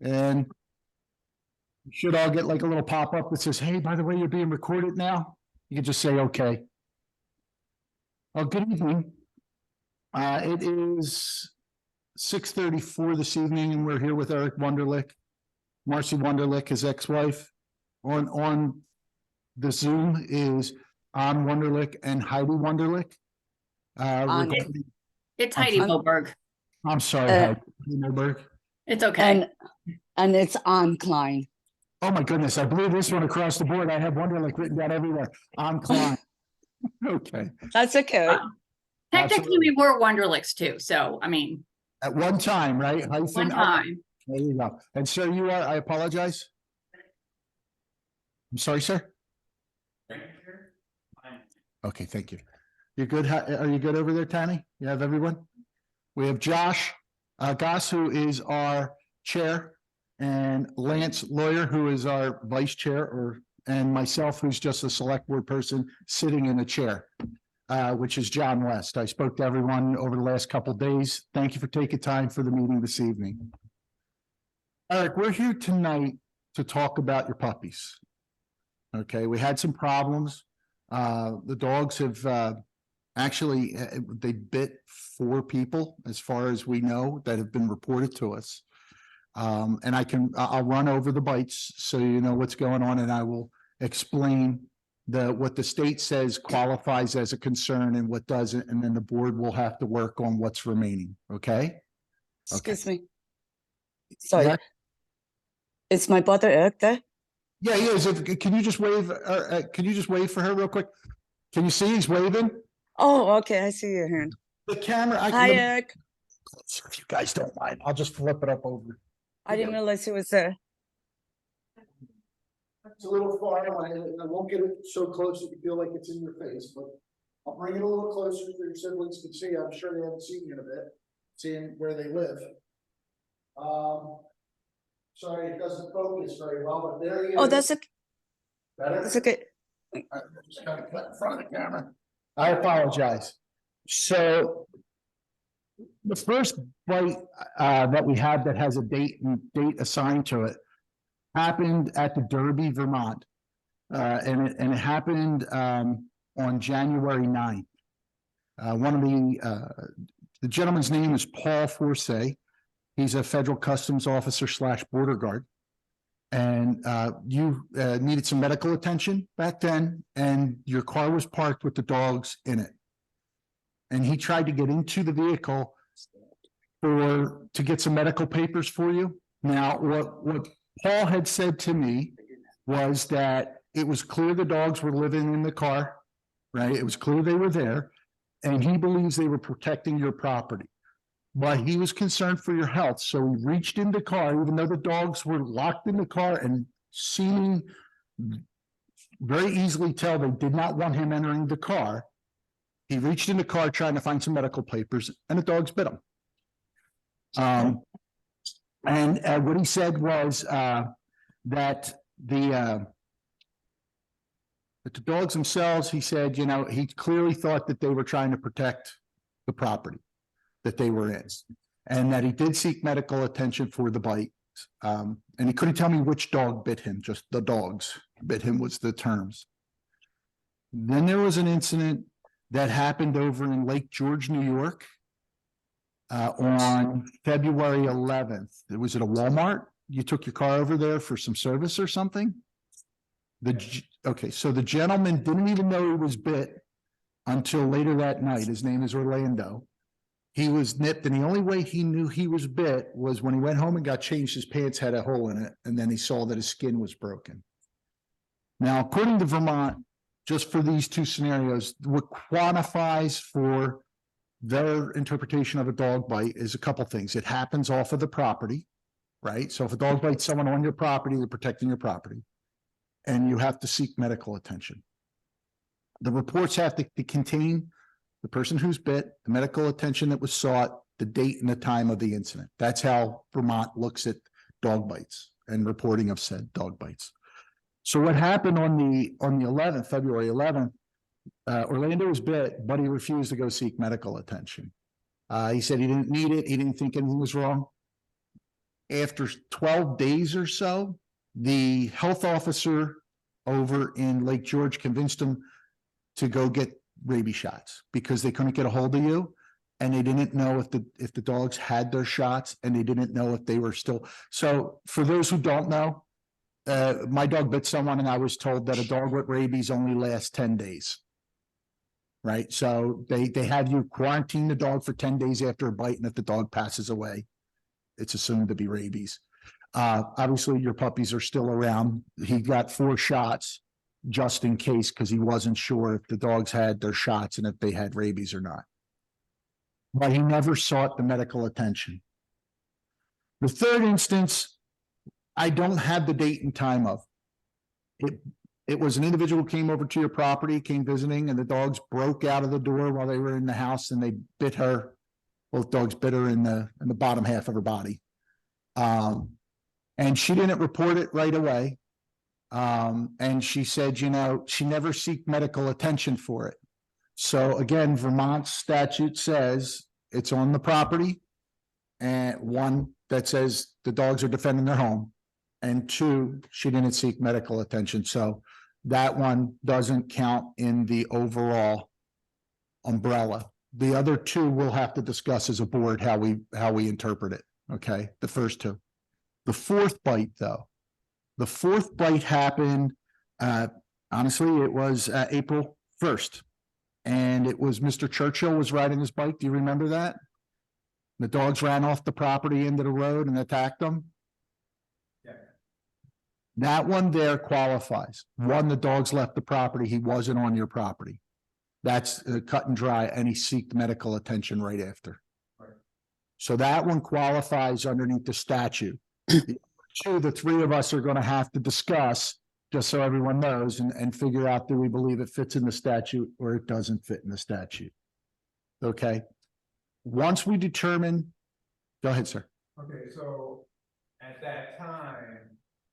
And you should all get like a little pop-up that says, hey, by the way, you're being recorded now. You can just say, okay. Well, good evening. It is 6:34 this evening, and we're here with Eric Wunderlich, Marcy Wunderlich, his ex-wife. On the Zoom is Ann Wunderlich and Heidi Wunderlich. It's Heidi Moberg. I'm sorry, Heidi Moberg. It's okay. And it's on Klein. Oh my goodness, I blew this one across the board. I have Wunderlich written down everywhere. On Klein. Okay. That's okay. Technically, we were Wunderlichs too. So, I mean. At one time, right? One time. There you go. And sir, you are, I apologize. I'm sorry, sir. Okay, thank you. You're good. Are you good over there, Tanny? You have everyone? We have Josh Goss, who is our chair, and Lance Lawyer, who is our vice chair, and myself, who's just a select board person sitting in a chair, which is John West. I spoke to everyone over the last couple of days. Thank you for taking time for the meeting this evening. Eric, we're here tonight to talk about your puppies. Okay, we had some problems. The dogs have actually, they bit 4 people, as far as we know, that have been reported to us. And I'll run over the bites so you know what's going on, and I will explain what the state says qualifies as a concern and what doesn't, and then the board will have to work on what's remaining. Okay? Excuse me. Sorry. Yeah. Is my brother Eric there? Yeah, he is. Can you just wave? Can you just wave for her real quick? Can you see he's waving? Oh, okay. I see your hand. The camera. Hi, Eric. If you guys don't mind, I'll just flip it up over. I didn't realize he was there. It's a little far away, and I won't get it so close that you feel like it's in your face, but I'll bring it a little closer so your siblings can see. I'm sure they haven't seen you in a bit, seeing where they live. Sorry, it doesn't focus very well, but there he is. Oh, that's okay. Better? That's okay. I just gotta cut in front of the camera. I apologize. So the first bite that we have that has a date assigned to it happened at the Derby, Vermont. And it happened on January 9th. One of the gentleman's name is Paul Forsay. He's a federal customs officer / border guard. And you needed some medical attention back then, and your car was parked with the dogs in it. And he tried to get into the vehicle to get some medical papers for you. Now, what Paul had said to me was that it was clear the dogs were living in the car, right? It was clear they were there, and he believes they were protecting your property. But he was concerned for your health, so he reached in the car, even though the dogs were locked in the car and seeming very easily tell they did not want him entering the car. He reached in the car trying to find some medical papers, and the dogs bit him. And what he said was that the dogs themselves, he said, you know, he clearly thought that they were trying to protect the property that they were in, and that he did seek medical attention for the bite. And he couldn't tell me which dog bit him, just the dogs bit him was the terms. Then there was an incident that happened over in Lake George, New York, on February 11th. It was at a Walmart. You took your car over there for some service or something? Okay, so the gentleman didn't even know he was bit until later that night. His name is Orlando. He was nipped, and the only way he knew he was bit was when he went home and got changed. His pants had a hole in it, and then he saw that his skin was broken. Now, according to Vermont, just for these 2 scenarios, what quantifies for their interpretation of a dog bite is a couple things. It happens off of the property, right? So if a dog bites someone on your property, they're protecting your property, and you have to seek medical attention. The reports have to contain the person who's bit, the medical attention that was sought, the date and the time of the incident. That's how Vermont looks at dog bites and reporting of said dog bites. So what happened on the 11th, February 11th, Orlando was bit, but he refused to go seek medical attention. He said he didn't need it. He didn't think anything was wrong. after 12 days or so, the health officer over in Lake George convinced him to go get rabies shots because they couldn't get a hold of you. And they didn't know if the dogs had their shots, and they didn't know if they were still. So for those who don't know, my dog bit someone, and I was told that a dog with rabies only lasts 10 days. Right? So they have you quarantine the dog for 10 days after a bite, and if the dog passes away, it's assumed to be rabies. Obviously your puppies are still around. He got 4 shots just in case, because he wasn't sure if the dogs had their shots and if they had rabies or not. But he never sought the medical attention. The third instance, I don't have the date and time of. It was an individual who came over to your property, came visiting, and the dogs broke out of the door while they were in the house, and they bit her. Both dogs bit her in the bottom half of her body. And she didn't report it right away. And she said, she never seeked medical attention for it. So again, Vermont statute says it's on the property. And 1, that says the dogs are defending their home. And 2, she didn't seek medical attention. So that one doesn't count in the overall umbrella. The other 2 we'll have to discuss as a board how we interpret it. Okay, the first 2. The 4th bite, though. The 4th bite happened, honestly, it was April 1st. And it was Mr. Churchill was riding his bike. Do you remember that? The dogs ran off the property into the road and attacked them. Yeah. That one there qualifies. 1, the dogs left the property. He wasn't on your property. That's cut and dry, and he sought medical attention right after. Right. So that one qualifies underneath the statute. The 3 of us are going to have to discuss, just so everyone knows, and figure out, do we believe it fits in the statute or it doesn't fit in the statute? Okay. Once we determine, go ahead, sir. Okay, so at that time,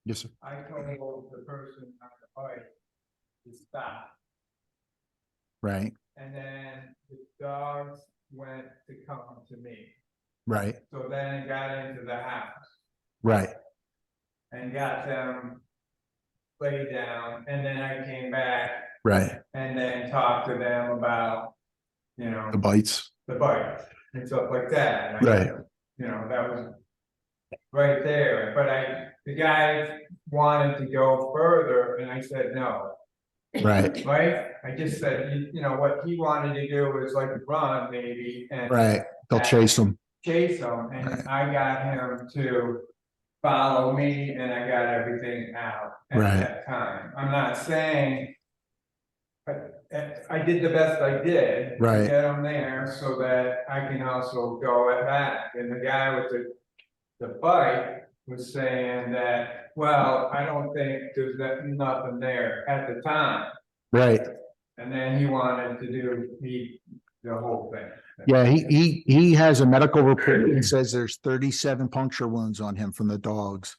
Yes, sir. I told the person on the bike to stop. Right, And then the dogs went to come to me. right, So then I got into the house right, and got them laid down, and then I came back right. and then talked to them about, The bites. the bike and stuff like that. And I- Right. That was right there, but the guy wanted to go further, and I said, no. Right, Right? I just said, what he wanted to do was like run maybe and right. They'll chase them. chase him, and Right. I got him to follow me, and I got everything out at Right. that time. I'm not saying, but I did the best I did to Right. get him there so that I can also go at back. And the guy with the bike was saying that, well, I don't think there's nothing there at the time. Right. And then he wanted to do the whole thing. Yeah, he has a medical report that says there's 37 puncture wounds on him from the dogs.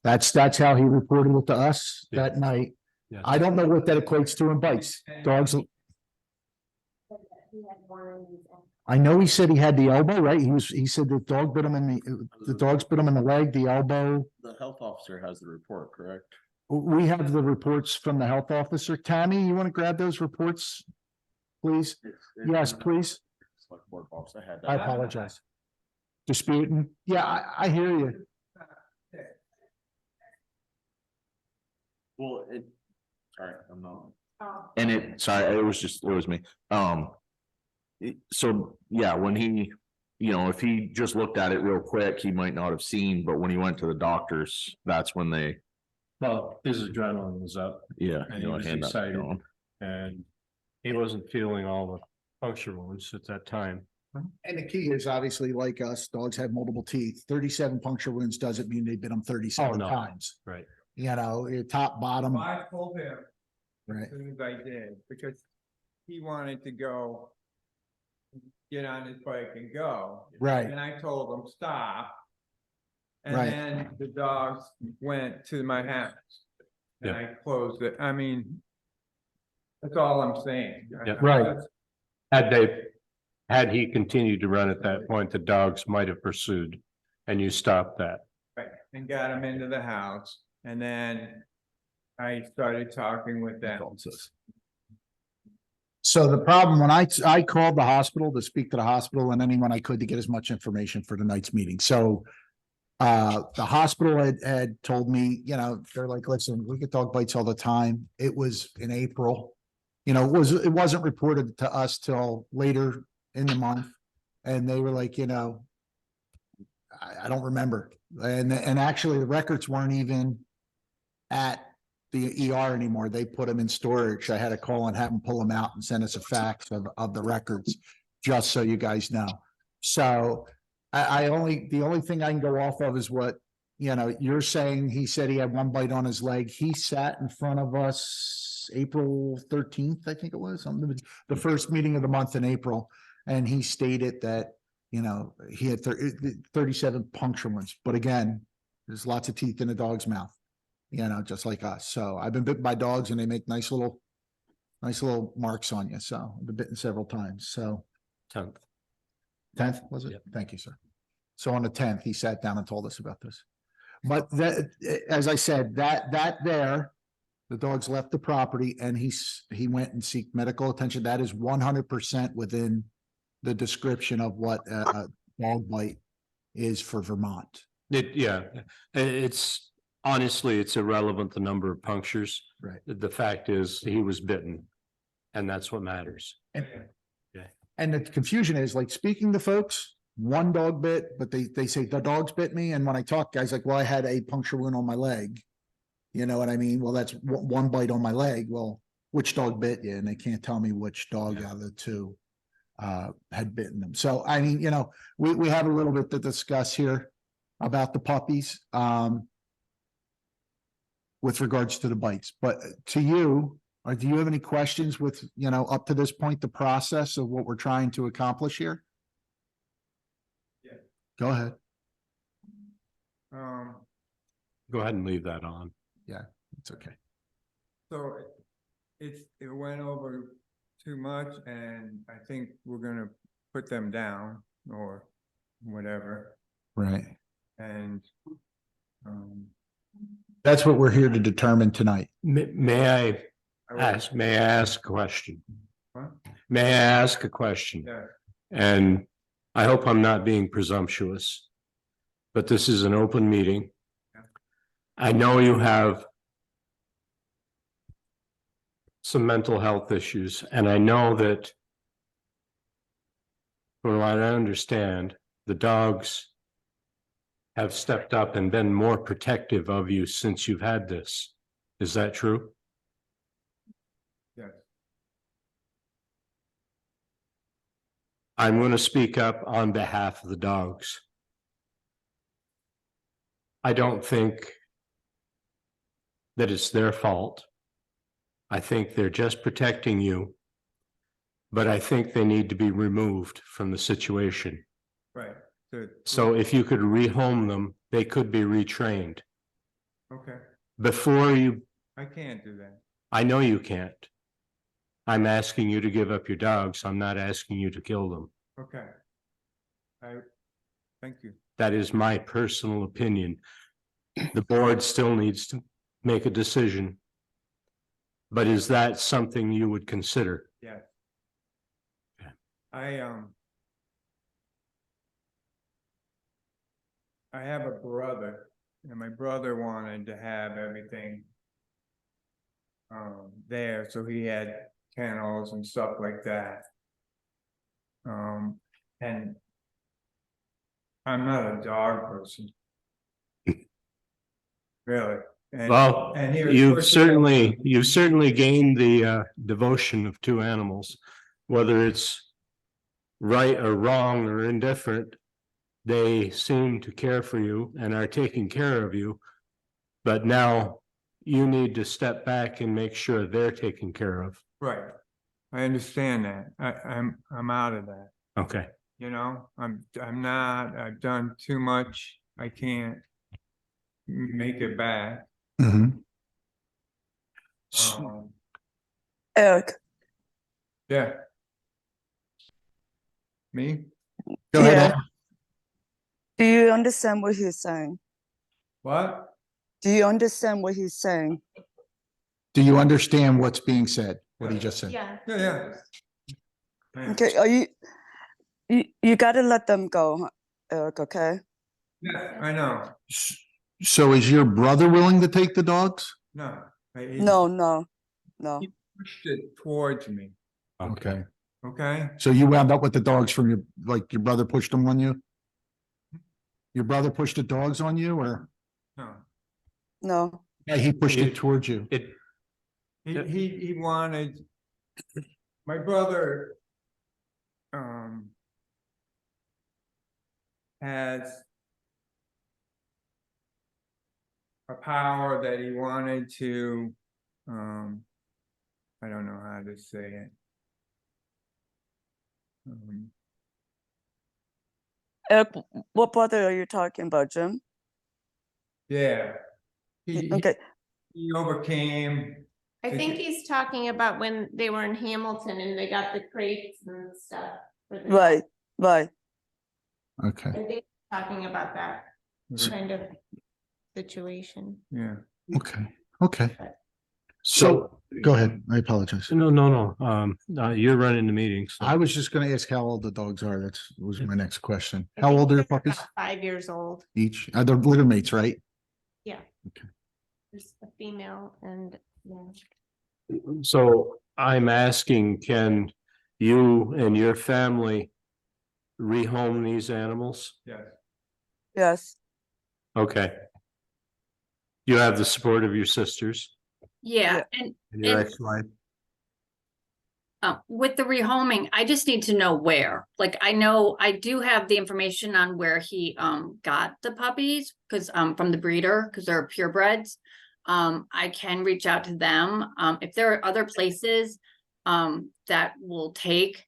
That's how he reported it to us that night. Yeah. I don't know what that equates to in bites. Dogs. I know he said he had the elbow, right? He said the dog bit him the dogs bit him in the leg, the elbow. The health officer has the report, correct? We have the reports from the health officer. Tammy, you want to grab those reports, please? Yes, please. Select board box, I had I that. apologize. Disputing. Yeah, I hear you. Well, sorry, I'm not. And it was me. So, yeah, when he, if he just looked at it real quick, he might not have seen, but when he went to the doctors, that's when they, Well, his adrenaline was up yeah. and he was hand up, excited. going. And he wasn't feeling all the puncture wounds at that time. And the key is obviously like us, dogs have multiple teeth. 37 puncture wounds doesn't mean they bit them 37 no. times. Right. Top, bottom. I told him Right. as soon as I did, because he wanted to go get on his bike and go. Right. And I told him, stop. And Right. then the dogs went to my house. And I closed it. I mean, that's all I'm saying. Yeah. Right. Had he continued to run at that point, the dogs might have pursued and you stopped that. Right. and got them into the house, and then I started talking with them. So the problem, when I called the hospital to speak to the hospital and anyone I could to get as much information for tonight's meeting, so. The hospital had told me, you know, they're like, listen, we get dog bites all the time. It was in April. You know, it wasn't reported to us till later in the month. And they were like, you know, I don't remember. And actually the records weren't even at the ER anymore. They put them in storage. I had to call and have them pull them out and send us a fax of the records, just so you guys know. So the only thing I can go off of is what, you know, you're saying. He said he had one bite on his leg. He sat in front of us April 13th, I think it was, the first meeting of the month in April. And he stated that, you know, he had 37 puncture wounds. But again, there's lots of teeth in a dog's mouth, you know, just like us. So I've been bitten by dogs and they make nice little marks on you. So I've been bitten several times. So 10th, was it? Yep. Thank you, sir. So on the 10th, he sat down and told us about this. But that, as I said, that there, the dogs left the property and he went and seek medical attention. That is 100% within the description of what a dog bite is for Vermont. It's honestly, it's irrelevant, the number of punctures. Right. The fact is he was bitten and that's what matters. And the confusion is, like, speaking to folks, one dog bit, but they say the dogs bit me. And when I talk, guys like, well, I had a puncture wound on my leg. You know what I mean? Well, that's one bite on my leg. Well, which dog bit you? And they can't tell me which dog out of the two had bitten them. So, I mean, you know, we have a little bit to discuss here about the puppies with regards to the bites. But to you, or do you have any questions with, you know, up to this point, the process of what we're trying to accomplish here? Yeah. Go ahead. Go ahead and leave that on. It's okay. So it went over too much, and I think we're gonna put them down or whatever, Right. and That's what we're here to determine tonight. May I I ask a question? What? May I ask a question? Yeah. And I hope I'm not being presumptuous, but this is an open meeting. Yeah. I know you have some mental health issues, and I know that from what I understand, the dogs have stepped up and been more protective of you since you've had this. Is that true? Yes. I'm going to speak up on behalf of the dogs. I don't think that it's their fault. I think they're just protecting you, but I think they need to be removed from the situation. Right. So if you could rehome them, they could be retrained. Okay, Before you, I can't do that. I know you can't. I'm asking you to give up your dogs. I'm not asking you to kill them. Okay. Thank you. That is my personal opinion. The board still needs to make a decision. But is that something you would consider? Yes. Okay. I have a brother, and my brother wanted to have everything there, so he had kennels and stuff like that. And I'm not a dog person. Really. And- Well, and he was you've pushing- certainly gained the devotion of two animals, whether it's right or wrong or indifferent. They seem to care for you and are taking care of you. But now you need to step back and make sure they're taken care of. Right. I understand that. I'm out of that. Okay. You know, I'm not, I've done too much. I can't make it back. Eric, Yeah. Me? Go ahead. Yeah. Ed. do you understand what he's saying? What? Do you understand what he's saying? Do you understand what's being said? What he just said? Yeah. Yeah. Okay, are you gotta let them go, huh, Eric, okay? Yeah, I know. So is your brother willing to take the dogs? No. No. He pushed it towards me, Okay, okay? so you wound up with the dogs from your brother pushed them on you? Your brother pushed the dogs on you or? No. No, Yeah, he pushed it towards you. It, He wanted, my brother, has a power that he wanted to, I don't know how to say it. Eric, what brother are you talking about, Jim? Yeah. He Okay, overcame. I think he's talking about when they were in Hamilton and they got the crates and stuff. for the- right. Okay, I think he's talking about that kind of situation. Yeah. okay. So, go ahead. I apologize. no, you're running the meeting, so. I was just gonna ask how old the dogs are. That was my next question. How old are your puppies? About 5 years old. Each? They're litter mates, right? Yeah. Okay. There's a female and, yeah. So I'm asking, can you and your family rehome these animals? Yes. Yes, Okay. You have the support of your sisters Yeah, and your And- ex-wife? with the rehoming, I just need to know where. Like, I know I do have the information on where he got the puppies, because from the breeder, because they're purebreds. I can reach out to them. If there are other places that will take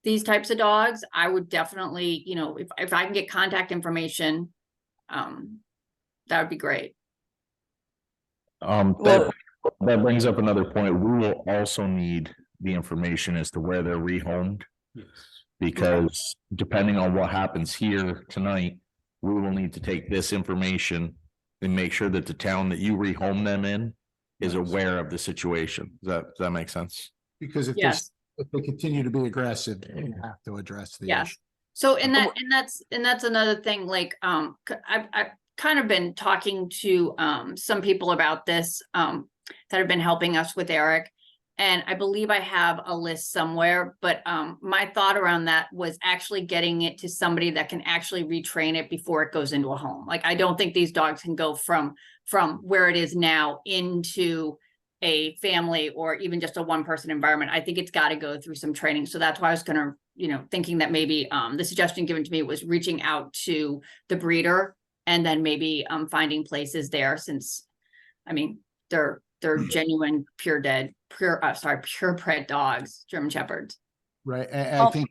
these types of dogs, I would definitely, if I can get contact information, that would be great. That brings up another point. We will also need the information as to where they're rehomed. Yes. Because depending on what happens here tonight, we will need to take this information and make sure that the town that you rehome them in is aware of the situation. Does that make sense? Because if Yes. they continue to be aggressive, you have to address the Yes. issue. So, and that's another thing, like, I've kind of been talking to, some people about this, that have been helping us with Eric. And I believe I have a list somewhere, but, my thought around that was actually getting it to somebody that can actually retrain it before it goes into a home. Like, I don't think these dogs can go from where it is now into a family or even just a one-person environment. I think it's got to go through some training. So that's why I was gonna, thinking that maybe the suggestion given to me was reaching out to the breeder and then maybe finding places there, since I mean they're genuine purebred dogs, German Shepherds. Right, and I Oh. think,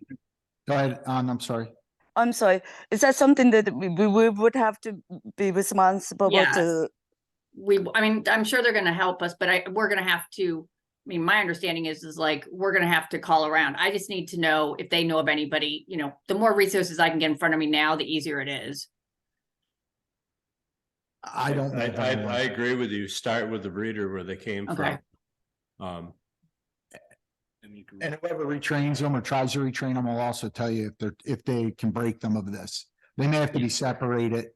go ahead, I'm sorry. I'm sorry. Is that something that we would have to be responsible Yes. to? I'm sure they're gonna help us, but we're gonna have to. My understanding is like, we're gonna have to call around. I just need to know if they know of anybody, the more resources I can get in front of me now, the easier it is. I don't know. if I anyone- agree with you. Start with the breeder where they came Okay. from. And whoever retrains them or tries to retrain them will also tell you if they can break them of this. They may have to be separated,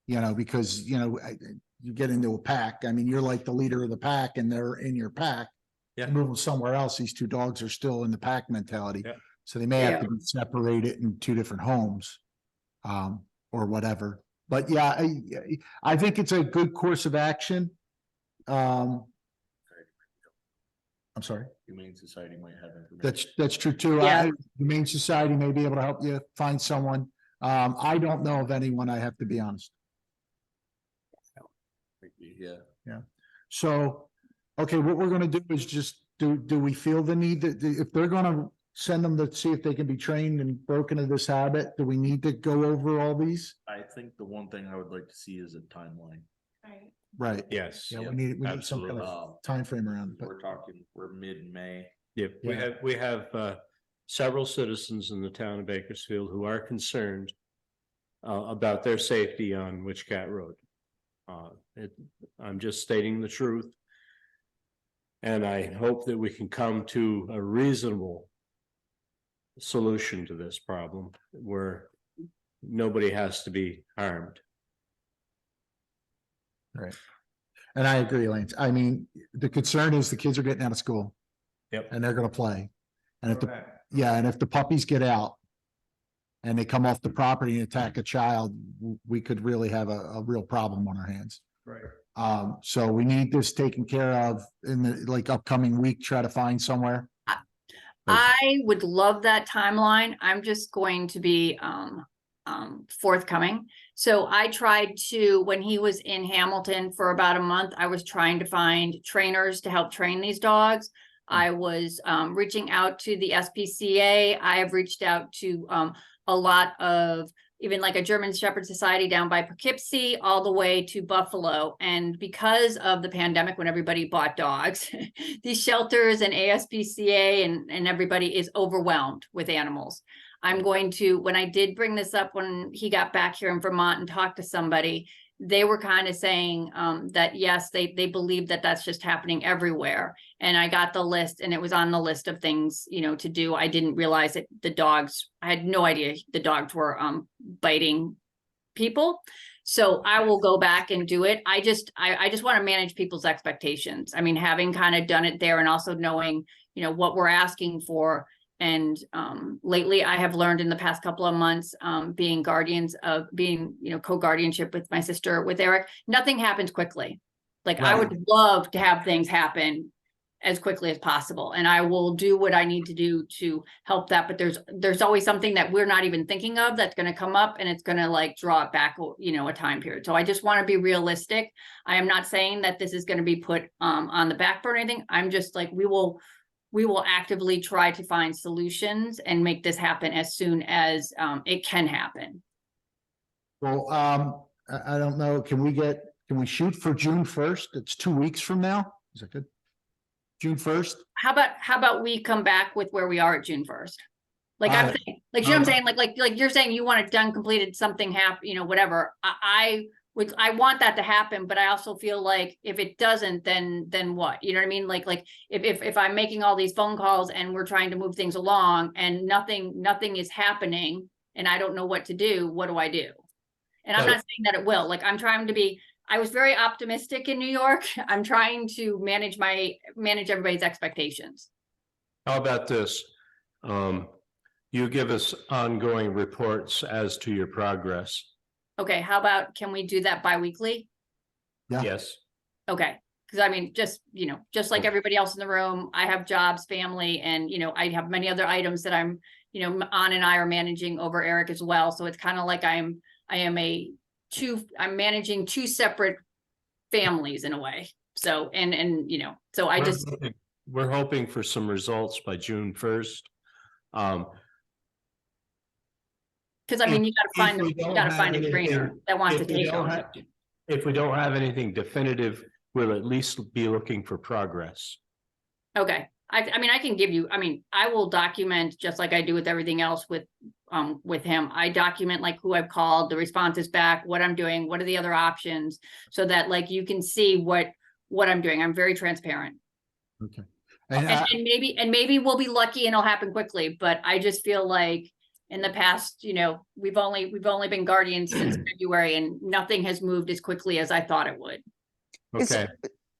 because, you get into a pack. I mean, you're like the leader of the pack and they're in your pack. Yeah. Move them somewhere else. These two dogs are still in the pack mentality. Yeah. So they may have to be separated in two different homes, or whatever. But yeah, I think it's a good course of action. I'm sorry. Humane Society might have information. That's true too. Yeah. Humane Society may be able to help you find someone. I don't know of anyone, I have to be honest. Yeah. So, okay, what we're gonna do is just, do we feel the need that, if they're gonna send them to see if they can be trained and broken of this habit, do we need to go over all these? I think the one thing I would like to see is a timeline. Right. Right. Yes. Yeah, we need some kind of time frame around it, but We're mid-May. Yeah, Yeah. we have several citizens in the town of Bakersfield who are concerned about their safety on Witch Cat Road. I'm just stating the truth. And I hope that we can come to a reasonable solution to this problem where nobody has to be harmed. Right. And I agree, Lance. I mean, the concern is the kids are getting out of school. Yep. And they're gonna play. And if the, Correct. yeah, and if the puppies get out and they come off the property and attack a child, we could really have a real problem on our hands. Right. So we need this taken care of in the like upcoming week, try to find somewhere. I would love that timeline. I'm just going to be forthcoming. So I tried to, when he was in Hamilton for about a month, I was trying to find trainers to help train these dogs. I was reaching out to the SPCA. I have reached out to a lot of even like a German Shepherd Society down by Poughkeepsie, all the way to Buffalo. And because of the pandemic, when everybody bought dogs, these shelters and ASPCA and everybody is overwhelmed with animals. I'm going to, when I did bring this up, when he got back here in Vermont and talked to somebody, they were kind of saying that, yes, they believe that that's just happening everywhere. And I got the list and it was on the list of things, you know, to do. I didn't realize that the dogs, I had no idea the dogs were biting people. So I will go back and do it. I just want to manage people's expectations. I mean, having kind of done it there and also knowing, you know, what we're asking for. And lately I have learned in the past couple of months, being guardians of being, you know, co-guardianship with my sister, with Eric, nothing happens quickly. Like I would love to have things happen as quickly as possible. And I will do what I need to do to help that. But there's always something that we're not even thinking of that's going to come up and it's going to like draw it back, you know, a time period. So I just want to be realistic. I am not saying that this is going to be put on the back burner or anything. I'm just like, we will actively try to find solutions and make this happen as soon as it can happen. Well, I don't know, can we shoot for June 1st? It's 2 weeks from now. Is that good? June 1st? How about we come back with where we are at June 1st? Like I'm saying, like, you know what I'm saying? Like you're saying you want it done, completed, something happen, you know, whatever. I want that to happen, but I also feel like if it doesn't, then what? You know what I mean? Like if I'm making all these phone calls and we're trying to move things along and nothing is happening and I don't know what to do, what do I do? And I'm not saying that it will. Like I was very optimistic in New York. I'm trying to manage everybody's expectations. How about this? You give us ongoing reports as to your progress. Okay, how about, can we do that bi-weekly? Yeah. Yes. Okay, because I mean, just, you know, just like everybody else in the room, I have jobs, family, and, you know, I have many other items that I'm, you know, Ann and I are managing over Eric as well. So it's kind of like I'm managing two separate families in a way. So, and, you know, so We're hoping for some results by June 1st. because I mean, you if we don't gotta have find a anything- trainer that wants to if we take don't them. have- If we don't have anything definitive, we'll at least be looking for progress. Okay, I mean, I can give you, I mean, I will document just like I do with everything else with him. I document like who I've called, the responses back, what I'm doing, what are the other options, so that like you can see what I'm doing. I'm very transparent. Okay. And maybe we'll be lucky and it'll happen quickly, but I just feel like in the past, you know, we've only been guardians since February and nothing has moved as quickly as I thought it would. Okay,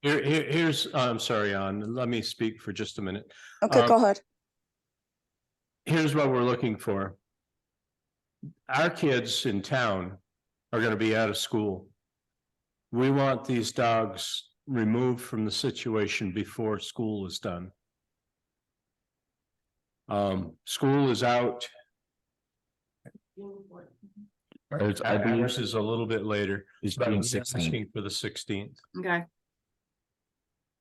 here's, I'm sorry, Ann, let me speak for just a minute. Okay, go ahead. Here's what we're looking for. Our kids in town are going to be out of school. We want these dogs removed from the situation before school is done. School is out. I believe Ours is a little bit later. it's But June I'm 16th. asking for the 16th. Okay,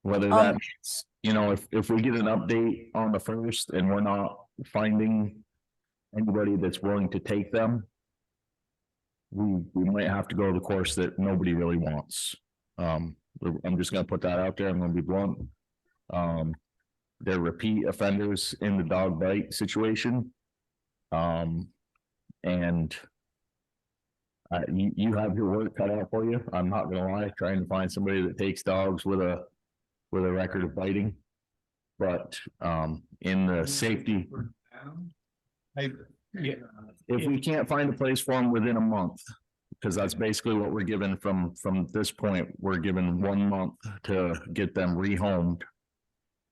Whether that's, you know, if we get an update on the 1st and we're not finding anybody that's willing to take them, we might have to go the course that nobody really wants. I'm just gonna put that out there. I'm gonna be blunt. They're repeat offenders in the dog bite situation. And you have your work cut out for you. I'm not gonna lie, trying to find somebody that takes dogs with a record of biting. But, in the safety, if we can't find a place for them within a month, because that's basically what we're given from this point, we're given 1 month to get them rehomed.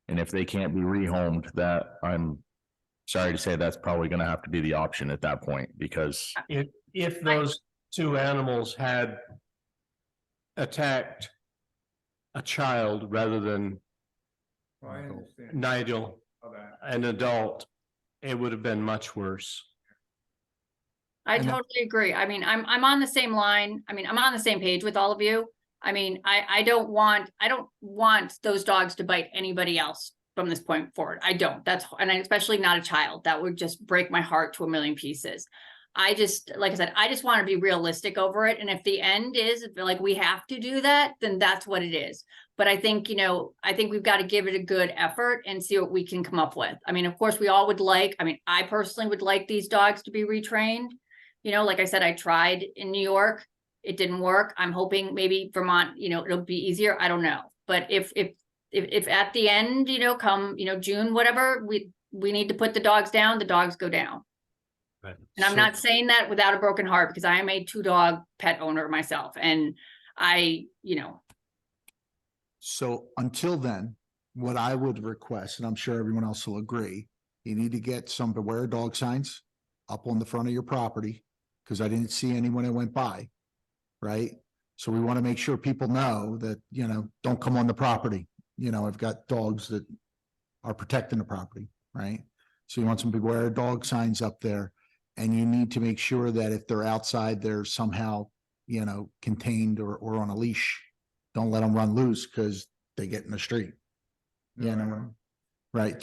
And if they can't be rehomed, that I'm sorry to say, that's probably gonna have to be the option at that point, because If those two animals had attacked a child rather than Well, I understand Nigel, all that. an adult, it would have been much worse. I And that- totally agree. I mean, I'm on the same line. I mean, I'm on the same page with all of you. I mean, I don't want those dogs to bite anybody else from this point forward. I don't. Especially not a child. That would just break my heart to a million pieces. I just, like I said, I just want to be realistic over it. And if the end is like we have to do that, then that's what it is. But I think, we've got to give it a good effort and see what we can come up with. I mean, of course, we all would like, I personally would like these dogs to be retrained. Like I said, I tried in New York. It didn't work. I'm hoping maybe Vermont, it'll be easier. I don't know. But if at the end, come, June, whatever, we need to put the dogs down, the dogs go down. Right. And I'm not saying that without a broken heart, because I am a 2-dog pet owner myself. And So until then, what I would request, and I'm sure everyone else will agree, you need to get some beware dog signs up on the front of your property, because I didn't see any when I went by, right? So we want to make sure people know that, don't come on the property. I've got dogs that are protecting the property, right? So you want some beware dog signs up there, and you need to make sure that if they're outside, they're somehow, contained or on a leash. Don't let them run loose because they get in the street. Right.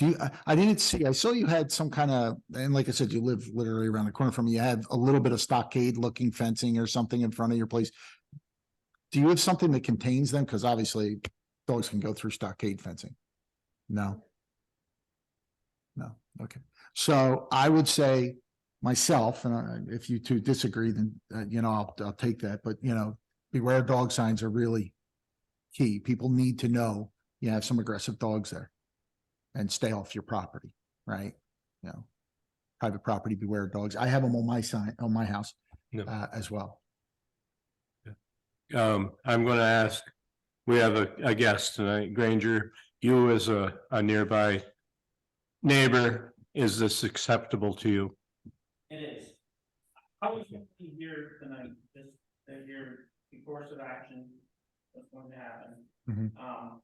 I didn't see, I saw you had some kind of, and like I said, you live literally around the corner from me. You have a little bit of stockade looking fencing or something in front of your place. Do you have something that contains them? Because obviously dogs can go through stockade fencing. No. Okay. So I would say myself, and if you two disagree, then, I'll take that. But, beware dog signs are really key. People need to know you have some aggressive dogs there and stay off your property, right? Private property, beware dogs. I have them on my sign, on my house, as well. I'm gonna ask, we have a guest tonight, Granger, you as a nearby neighbor, is this acceptable to you? It is. I was thinking here tonight, just to hear the course of action that's going to happen. Mhm.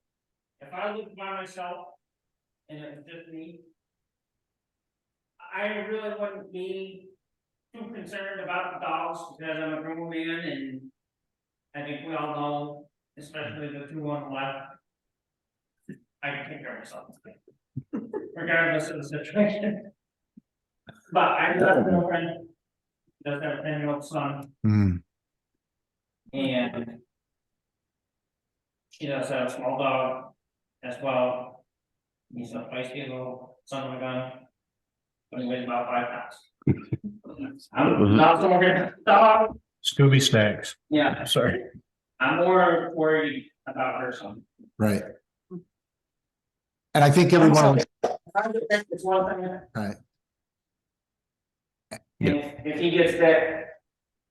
If I lived by myself and it was just me, I really wouldn't be too concerned about the dogs because I'm a grown man and I think we all know, especially the 2 on the left, I can take care of myself. Regardless of the situation. But I do have a girlfriend, does have a 10-year-old son, Mm. and she does have a small dog as well. He's a feisty little son of a gun, but he weighs about 5 pounds. I'm not so worried dog, Scooby Snacks. yeah, Sorry. I'm more worried about her son. Right. And I think everyone, It's one thing. right, If he gets that,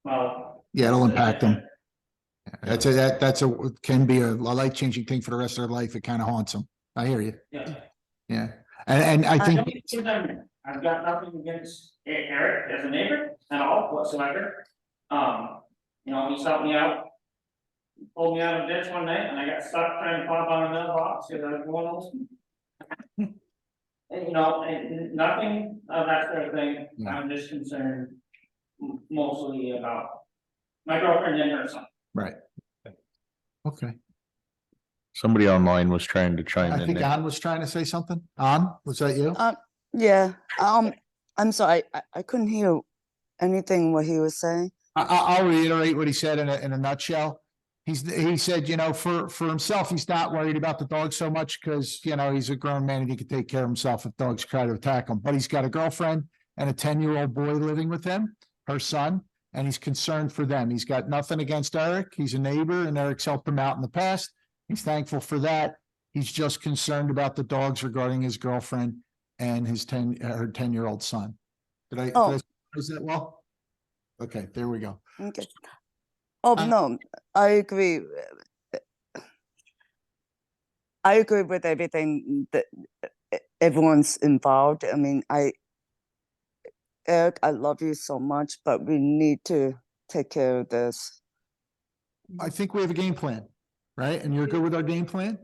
well. yeah, it'll impact them. That's can be a life-changing thing for the rest of their life. It kind of haunts them. I hear you. Yeah. Yeah. And I think, I've got nothing against Eric as a neighbor at all whatsoever. He's helped me out. Pulled me out of the ditch one night and I got stuck trying to pop on a mailbox because I was going on. And nothing of that sort of thing. Yeah. I'm just concerned mostly about my girlfriend and her son. right. Okay. somebody online was trying to chime I in think there. An was trying to say something. An, was that you? Yeah, I'm sorry, I couldn't hear anything what he was saying. I'll reiterate what he said in a nutshell. He said, for himself, he's not worried about the dog so much because, he's a grown man and he can take care of himself if dogs try to attack him. But he's got a girlfriend and a 10-year-old boy living with him, her son. and he's concerned for them. He's got nothing against Eric. He's a neighbor and Eric's helped him out in the past. He's thankful for that. He's just concerned about the dogs regarding his girlfriend and his her 10-year-old son. Did I summarize that well? Okay, there we go. Okay. Oh, no, I agree. I agree with everything that everyone's involved. I mean, Eric, I love you so much, but we need to take care of this. I think we have a game plan, right? And you're good with our game plan?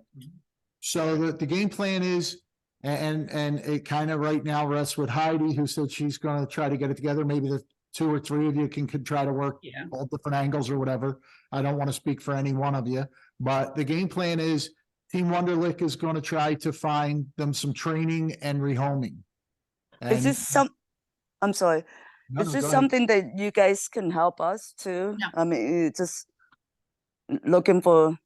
So the game plan is, and it kind of right now rests with Heidi, who said she's gonna try to get it together. Maybe the 2 or 3 of you can try to work Yeah. all different angles or whatever. I don't want to speak for any one of you, but the game plan is Team Wonderlick is going to try to find them some training and rehoming. Is this I'm sorry, No, is no, this go ahead. something that you guys can help us too? No. I mean, it's just looking for,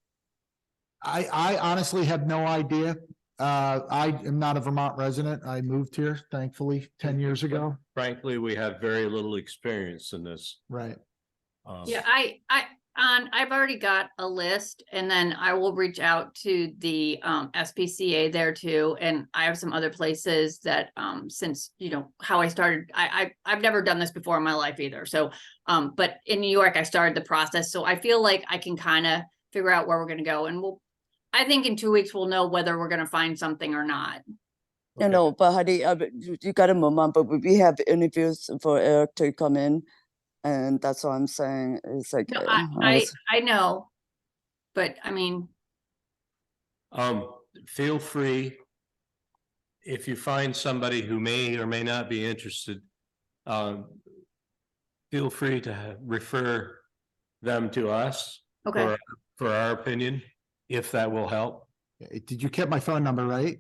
I honestly have no idea. I am not a Vermont resident. I moved here thankfully 10 years ago. Frankly, we have very little experience in this. Right. Yeah, I've already got a list, and then I will reach out to the SPCA there too. And I have some other places that since you know how I started, I've never done this before in my life either. So but in New York I started the process. So I feel like I can kind of figure out where we're gonna go. And I think in 2 weeks we'll know whether we're gonna find something or not. you know, but Heidi, you got a moment, but we have interviews for Eric to come in. And that's what I'm saying. It's like, No, I was- I know, but I mean, Feel free. If you find somebody who may or may not be interested, feel free to refer them to us. okay. For our opinion, if that will help. Did you get my phone number, right?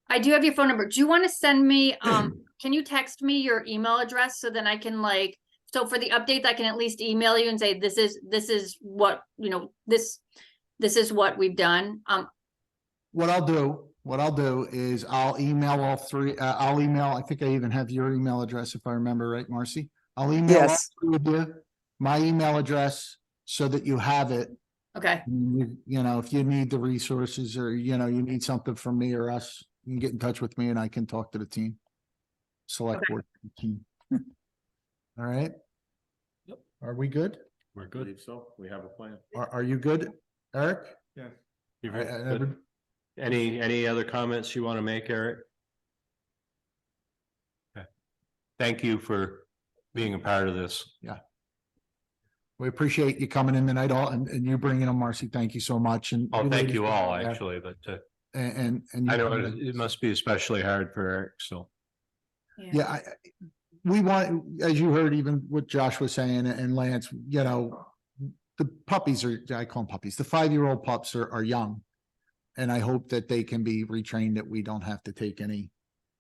I do have your phone number. Do you want to send me, can you text me your email address so then I can like, so for the updates, I can at least email you and say, this is what, you know, this is what we've done. What I'll do is I'll email all three, I think I even have your email address if I remember right, Marcy. I'll email all Yes. three of you, my email address so that you have it. Okay, You know, if you need the resources or, you know, you need something from me or us, you can get in touch with me and I can talk to the team. Select Okay. board team. All right? Yep. Are we good? We're good. So we have a plan. Are you good, Eric? Yes. You're All right, good. Any other comments you want to make, Eric? Okay. Thank you for being a part of this. We appreciate you coming in tonight, and you bringing them, Marcy. Thank you so much. And Oh, thank ladies you for all, being there. actually, but And I know you- it must be especially hard for Eric, so. Yeah, we want, as you heard, even what Josh was saying and Lance, you know, the puppies are, I call them puppies, the 5-year-old pups are young. And I hope that they can be retrained, that we don't have to take any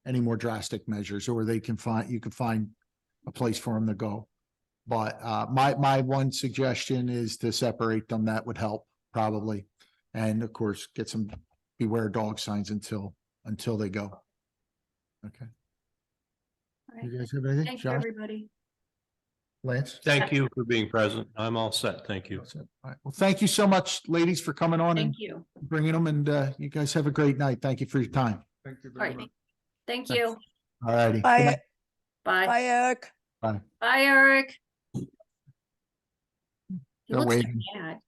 more drastic measures, or you can find a place for them to go. But my one suggestion is to separate them. That would help probably. And of course, get some beware dog signs until they go. Okay. all You right. guys have anything? Thank you, Josh, everybody. Lance? Thank you for being present. I'm all set. Thank you. That's it. All right. Well, thank you so much, ladies, for coming on and Thank you. bringing them. And you guys have a great night. Thank you for your time. Thank you All very right. much. Thank you. All righty. bye, Bye. bye, Eric. Bye, Eric. He They're looks waiting. mad.